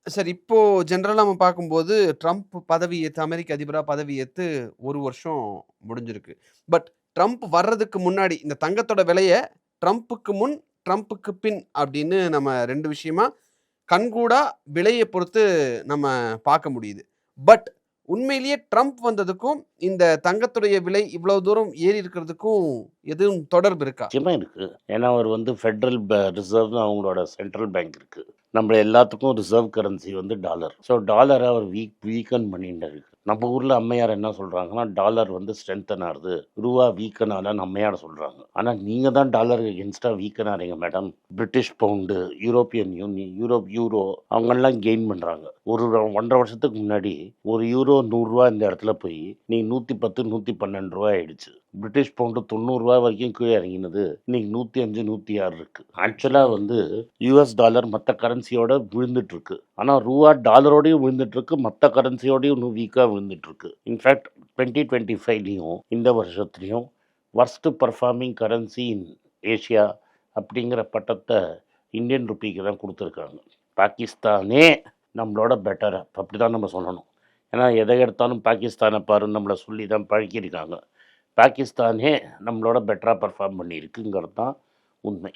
Sir இப்போ ஜெனரலா நம்ம பார்க்கும்போது, ட்ரம்ப் பதவி ஏத்து அமெரிக்க அதிபரா பதவி ஏத்து 1 வருஷம் முடிஞ்சிருக்கு. பட் ட்ரம்ப் வர்றதுக்கு முன்னாடி இந்த தங்கத்தோட விலைய ட்ரம்ப்புக்கு முன், ட்ரம்ப்புக்கு பின் அப்படின்னு நம்ம 2 விஷயமா கண்கூடா விலைய பொறுத்து நம்ம பார்க்க முடியுது. பட் உண்மையிலேயே ட்ரம்ப் வந்ததுக்கும், இந்த தங்கத்துடைய விலை இவ்வளவு தூரம் ஏறி இருக்கிறதுக்கும் எதுவும் தொடர்பு இருக்கா? நிச்சயமா இருக்கு. ஏன்னா அவர் வந்து ஃபெடரல் ரிசர்வ்னு அவங்களோட சென்ட்ரல் பேங்க் இருக்கு. நம்ம எல்லாத்துக்கும் ரிசர்வ் கரன்சி வந்து டாலர். ஸோ டாலர அவர் வீக்கன் பண்ணிட்டாரு. நம்ம ஊர்ல அம்மையார் என்ன சொல்றாங்கன்னா, டாலர் வந்து ஸ்ட்ரென்தன் ஆகுது. ரூவா வீக்கன் ஆனான்னு அம்மையார் சொல்றாங்க. ஆனா நீங்க தான் டாலர் எகென்ஸ்டா வீக்கன் ஆறீங்க madam. British pound, European union, euro அவங்கெல்லாம் கெயின் பண்றாங்க. ஒரு 1½ வருஷத்துக்கு முன்னாடி ஒரு யூரோ ரூ. 100 இந்த இடத்துல போய் இன்னைக்கு 110, ₹112 ஆயிடுச்சு. பிரிட்டிஷ் பவுண்டு ₹90 வரைக்கும் கீழே இறங்கினது. இன்னைக்கு 105, 106 இருக்கு. ஆக்சுவலா வந்து யுஎஸ் டாலர் மத்த கரன்சியோட விழுந்துட்டு இருக்கு. ஆனா ரூவா டாலரோடயும் விழுந்துட்டு இருக்கு. மத்த கரன்சியோடயும் இன்னும் வீக்கா விழுந்துட்டு இருக்கு. இன்ஃபேக்ட் 2025லயும் இந்த வருஷத்துலயும் worst performing currency in Asia அப்படிங்கிற பட்டத்தை இந்தியன் ருப்பிக்கு தான் கொடுத்துருக்காங்க. பாகிஸ்தானே நம்மளோட பெட்டர் அப்படி தான் நம்ம சொல்லணும். ஏன்னா எதை எடுத்தாலும் பாகிஸ்தானை பாருன்னு நம்மளை சொல்லி தான் பழக்கியிருக்காங்க. பாகிஸ்தானே நம்மளோட பெட்டராக பெர்ஃபார்ம் பண்ணியிருக்குங்கிறது தான் உண்மை.